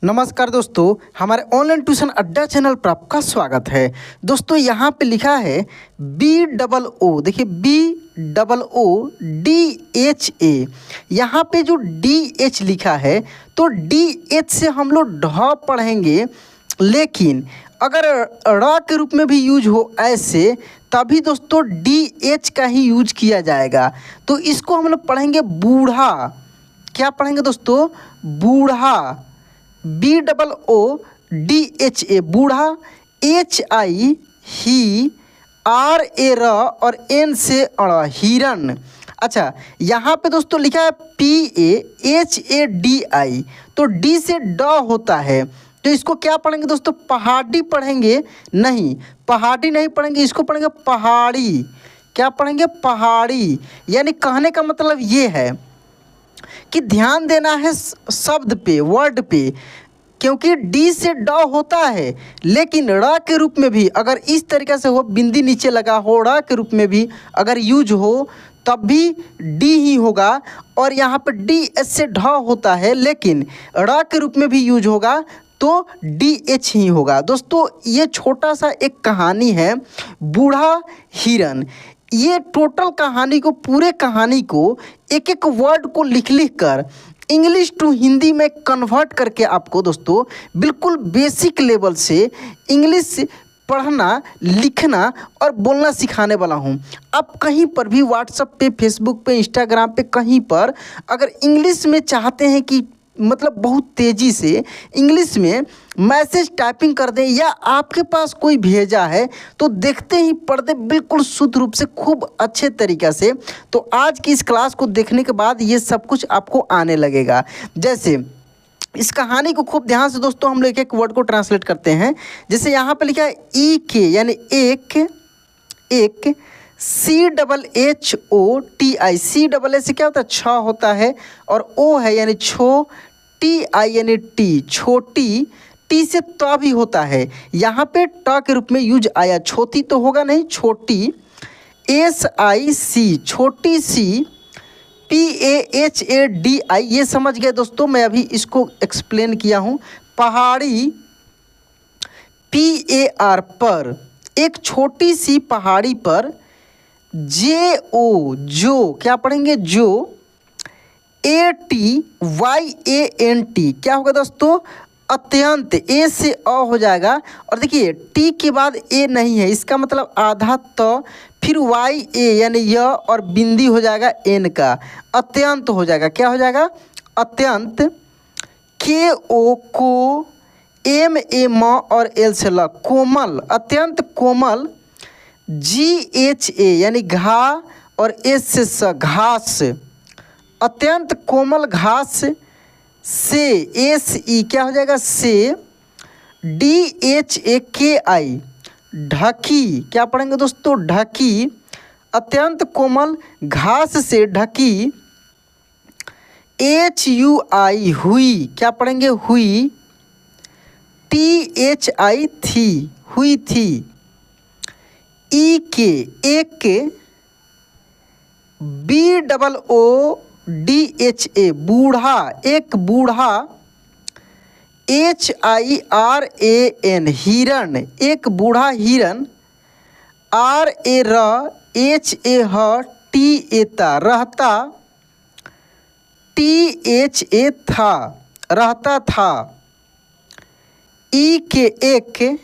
नमस्कार दोस्तों, हमारे ऑनलाइन ट्यूशन अड्डा चैनल पर आपका स्वागत है। दोस्तों यहाँ पे लिखा है BOO, देखिए BOODHA। यहाँ पे जो DH लिखा है तो DH से हम लोग ढ पढ़ेंगे, लेकिन अगर र के रूप में भी यूज हो ऐसे तभी दोस्तों DH का ही यूज किया जाएगा। तो इसको हम लोग पढ़ेंगे बूढ़ा। क्या पढ़ेंगे दोस्तों? बूढ़ा। BOODHA बूढ़ा। HI ही, RA र और N से अड़ हिरन। अच्छा यहाँ पे दोस्तों लिखा है PAHADI, तो D से ड होता है, तो इसको क्या पढ़ेंगे दोस्तों? पहाड़ी पढ़ेंगे? नहीं, पहाड़ी नहीं पढ़ेंगे, इसको पढ़ेंगे पहाड़ी। क्या पढ़ेंगे? पहाड़ी। यानी कहने का मतलब ये है कि ध्यान देना है शब्द पे, वर्ड पे, क्योंकि डी से ड होता है, लेकिन ड़ के रूप में भी अगर इस तरीके से हो, बिंदी नीचे लगा हो, ड़ के रूप में भी अगर यूज हो तब भी डी ही होगा। और यहाँ पर डी एच से ढ होता है, लेकिन ड़ के रूप में भी यूज होगा तो डी एच ही होगा। दोस्तों ये छोटा सा एक कहानी है, बूढ़ा हिरन। ये टोटल कहानी को, पूरे कहानी को एक एक वर्ड को लिख लिख कर इंग्लिश टू हिंदी में कन्वर्ट करके आपको दोस्तों बिल्कुल बेसिक लेवल से इंग्लिश पढ़ना, लिखना और बोलना सिखाने वाला हूँ। आप कहीं पर भी व्हाट्सएप पे, फेसबुक पे, इंस्टाग्राम पे, कहीं पर अगर इंग्लिश में चाहते हैं कि मतलब बहुत तेज़ी से इंग्लिश में मैसेज टाइपिंग कर दें, या आपके पास कोई भेजा है तो देखते ही पढ़ दें बिल्कुल शुद्ध रूप से, खूब अच्छे तरीक़े से, तो आज की इस क्लास को देखने के बाद ये सब कुछ आपको आने लगेगा। जैसे इस कहानी को खूब ध्यान से दोस्तों हम लोग एक एक वर्ड को ट्रांसलेट करते हैं। जैसे यहाँ पे लिखा है EK यानी एक, CHHOTI, CHH से क्या होता है? छ होता है, और O है यानी छो, TI यानी टी, छोटी, टी से त भी होता है। यहाँ पे ट के रूप में यूज आया, छोटी तो होगा नहीं, छोटी। SIC छोटी सी, PAHADI ये समझ गए दोस्तों, मैं अभी इसको एक्सप्लेन किया हूँ। पहाड़ी, PAR पर, एक छोटी सी पहाड़ी पर। JO जो, क्या पढ़ेंगे? जो। ATYANT क्या होगा दोस्तों? अत्यंत। ए से अ हो जाएगा, और देखिए टी के बाद ए नहीं है, इसका मतलब आधा त, फिर YA यानी य, और बिंदी हो जाएगा एन का, अत्यंत हो जाएगा। क्या हो जाएगा? अत्यंत। KO को, MA म और L से ल, कोमल, अत्यंत कोमल। GHA यानी घा, और S से स, घास, अत्यंत कोमल घास। से, SE क्या हो जाएगा? से। DHAKI ढकी, क्या पढ़ेंगे दोस्तों? ढकी, अत्यंत कोमल घास से ढकी। HUI हुई, क्या पढ़ेंगे? हुई। THI थी, हुई थी। EK एक। BOODHA बूढ़ा, एक बूढ़ा। HIRAN हिरन, एक बूढ़ा हिरन। RA र, HA ह, TA ता, रहता। THA था, रहता था। EK एक।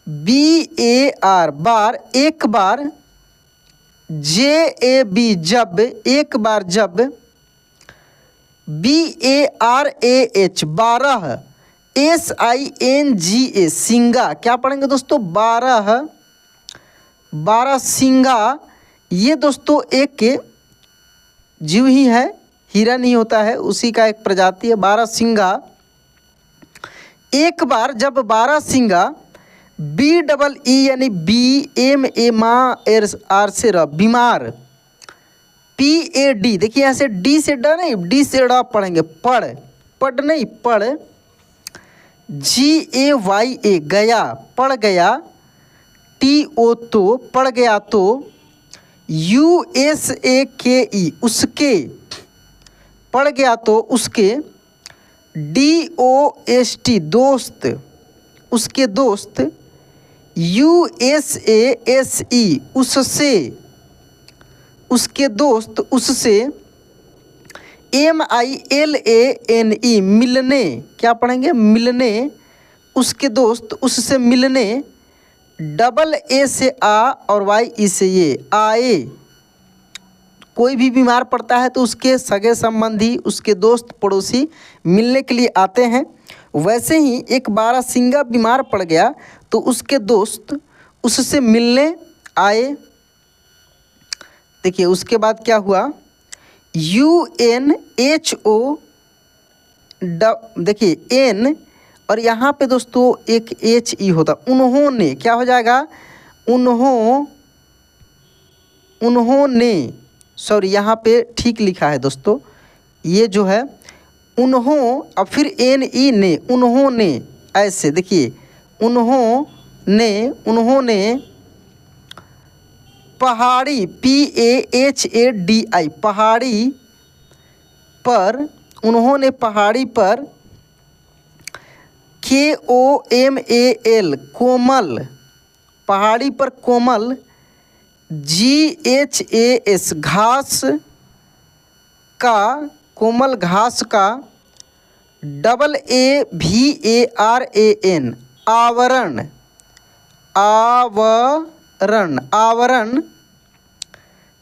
BAR बार, एक बार। JAB जब, एक बार जब। BARAH बारह। SINGA सिंगा, क्या पढ़ेंगे दोस्तों? बारह, बारह सिंगा। ये दोस्तों एक जीव ही है, हिरन ही होता है, उसी का एक प्रजाति है, बारह सिंगा। एक बार जब बारह सिंगा। BEE यानी BMA माँ R से र, बीमार। PAD देखिए यहाँ से D से ड नहीं, D से ड़ पढ़ेंगे, पढ़, पढ़ नहीं, पढ़। GAYA गया, पढ़ गया। TO तो, पढ़ गया तो। USAKE उसके, पढ़ गया तो उसके। DOST दोस्त, उसके दोस्त, USASE उससे, उसके दोस्त उससे, MILANE मिलने, क्या पढ़ेंगे मिलने, उसके दोस्त उससे मिलने, AA से आ और YE से ये आए। कोई भी बीमार पड़ता है तो उसके सगे संबंधी, उसके दोस्त पड़ोसी मिलने के लिए आते हैं। वैसे ही एक बारहसिंगा बीमार पड़ गया तो उसके दोस्त उससे मिलने आए। देखिए उसके बाद क्या हुआ, UNHO, देखिए N और यहाँ पे दोस्तों एक HE होता, उन्होंने, क्या हो जाएगा, उन्होंने, सॉरी यहाँ पे ठीक लिखा है दोस्तों, ये जो है उन्हों और फिर NE ने, उन्होंने, ऐसे देखिए उन्होंने पहाड़ी PAHADI पहाड़ी पर, उन्होंने पहाड़ी पर, KOMAL कोमल, पहाड़ी पर कोमल, GHAS घास का, कोमल घास का, AAVARAN आवरण, आवरण, आवरण,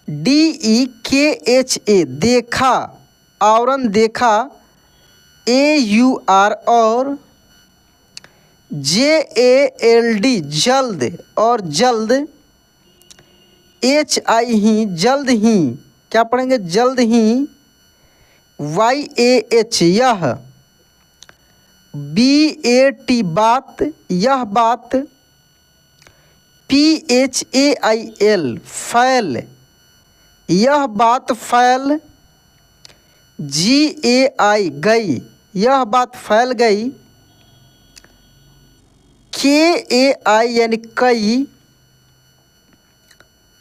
DEKHA देखा, आवरण देखा, AUR और JALD जल्द और जल्द, HI ही जल्द ही, क्या पढ़ेंगे जल्द ही, YAH यह, BAT बात, यह बात, PHAIL फैल, यह बात फैल, GAI गई, यह बात फैल गई, KAI यानी कई,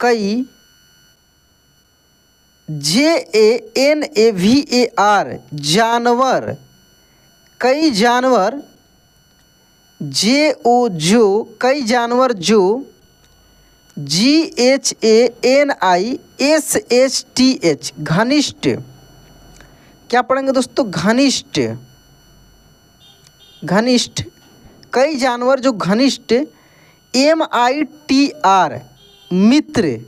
कई, JANAVAR जानवर, कई जानवर, JO जो, कई जानवर जो, GHANISSTH घनिष्ठ, क्या पढ़ेंगे दोस्तों घनिष्ठ, घनिष्ठ, कई जानवर जो घनिष्ठ, MITR मित्र,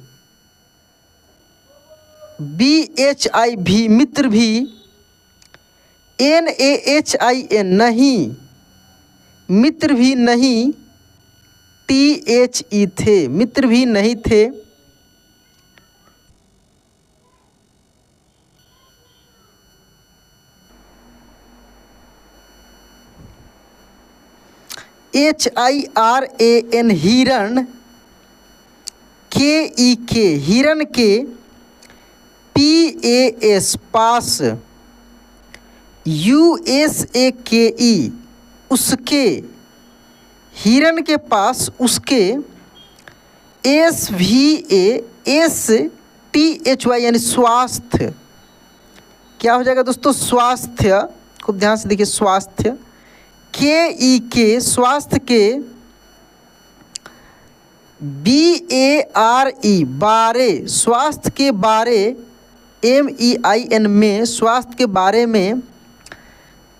BHIV मित्र भी, NAHIN नहीं, मित्र भी नहीं, THE थे, मित्र भी नहीं थे, HIRAN हिरण, KEK हिरण के, PAS पास, USAKE उसके, हिरण के पास उसके, SVASTHY यानी स्वास्थ्य, क्या हो जाएगा दोस्तों स्वास्थ्य, खूब ध्यान से देखिए स्वास्थ्य, KEK स्वास्थ्य के, BARE बारे स्वास्थ्य के बारे, MEIN में स्वास्थ्य के बारे में,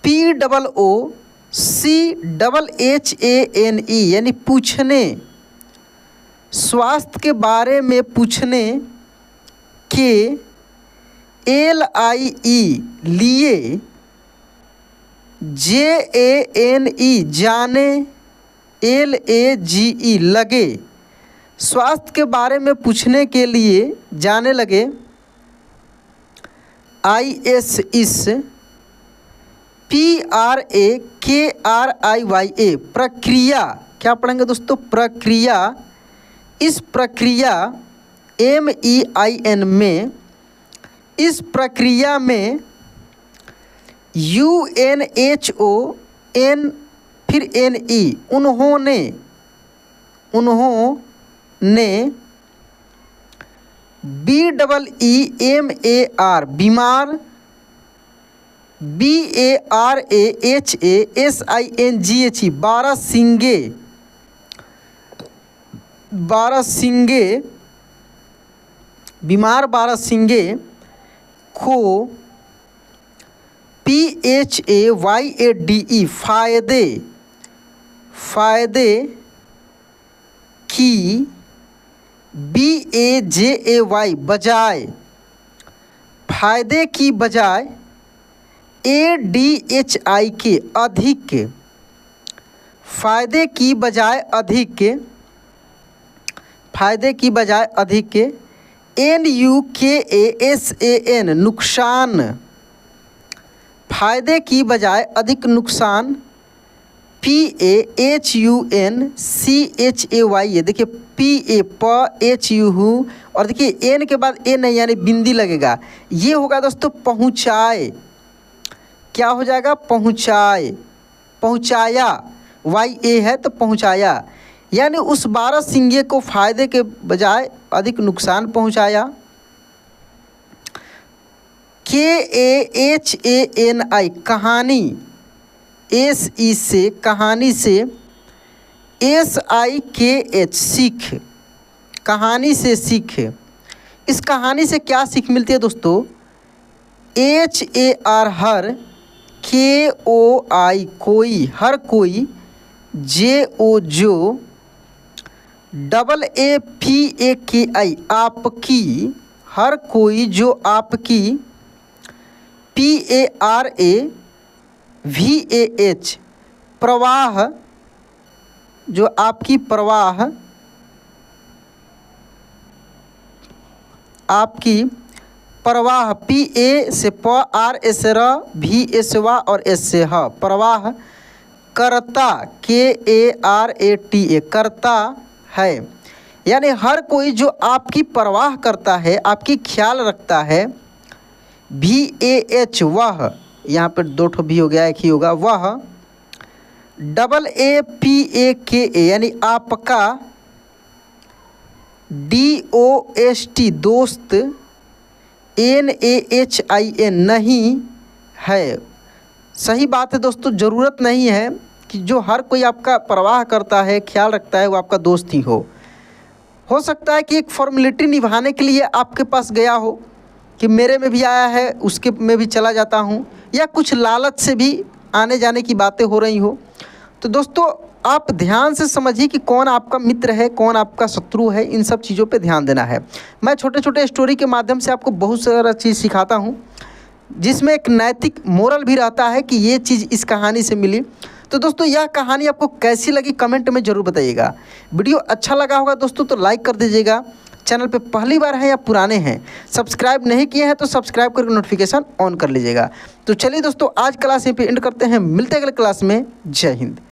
POOCHHANE यानी पूछने, स्वास्थ्य के बारे में पूछने के, LIE लिए, JANE जाने, LAGE लगे, स्वास्थ्य के बारे में पूछने के लिए जाने लगे, IS इस, PRAKRIYA प्रक्रिया, क्या पढ़ेंगे दोस्तों प्रक्रिया, इस प्रक्रिया, MEIN में, इस प्रक्रिया में, UNHON फिर NE उन्होंने, उन्होंने, BEEMAR बीमार, BARAHASINGHE, बारहसिंगे, बारहसिंगे, बीमार बारहसिंगे को PHAYADE, फायदे, फायदे की, BAJAY, बजाय, फायदे की बजाय, ADHI के, अधिक, फायदे की बजाय अधिक, फायदे की बजाय अधिक, NUKSAN, नुकसान, फायदे की बजाय अधिक नुकसान, PAHUNCHAY, ये देखिए PAPHU, और देखिए एन के बाद ए नहीं यानी बिंदी लगेगा, ये होगा दोस्तों पहुँचाए। क्या हो जाएगा? पहुँचाए, पहुँचाया, YA है तो पहुँचाया, यानी उस बारहसिंगे को फायदे के बजाय अधिक नुकसान पहुँचाया। KAHANI, कहानी, SE से कहानी से, SIKH, सीख, कहानी से सीख। इस कहानी से क्या सीख मिलती है दोस्तों? HAR, हर, KOI, कोई, हर कोई, JO, जो, AAPAKI, आपकी, हर कोई जो आपकी, PARAVAH, प्रवाह, जो आपकी प्रवाह, आपकी प्रवाह, PA से प, R से र, V से वा और S से ह, प्रवाह करता, KARATA, करता है, यानी हर कोई जो आपकी परवाह करता है, आपकी ख्याल रखता है। VAH, वह, यहाँ पर दो ठो भी हो गया, एक ही होगा, वह। AAPAKA, यानी आपका। DOST, दोस्त। NAHIN, नहीं है। सही बात है दोस्तों, ज़रूरत नहीं है कि जो हर कोई आपका परवाह करता है, ख्याल रखता है, वो आपका दोस्त ही हो सकता है कि एक फॉर्मेलिटी निभाने के लिए आपके पास गया हो कि मेरे में भी आया है, उसके में भी चला जाता हूँ, या कुछ लालच से भी आने जाने की बातें हो रही हो। तो दोस्तों आप ध्यान से समझिए कि कौन आपका मित्र है, कौन आपका शत्रु है, इन सब चीज़ों पे ध्यान देना है। मैं छोटे छोटे स्टोरी के माध्यम से आपको बहुत सारा चीज़ सिखाता हूँ, जिसमें एक नैतिक मोरल भी रहता है कि ये चीज़ इस कहानी से मिली। तो दोस्तों यह कहानी आपको कैसी लगी कमेंट में ज़रूर बताइएगा। वीडियो अच्छा लगा होगा दोस्तों तो लाइक कर दीजिएगा। चैनल पे पहली बार हैं या पुराने हैं, सब्सक्राइब नहीं किए हैं तो सब्सक्राइब करके नोटिफिकेशन ऑन कर लीजिएगा। तो चलिए दोस्तों आज क्लास यहीं पे एंड करते हैं, मिलते हैं अगले क्लास में। जय हिंद।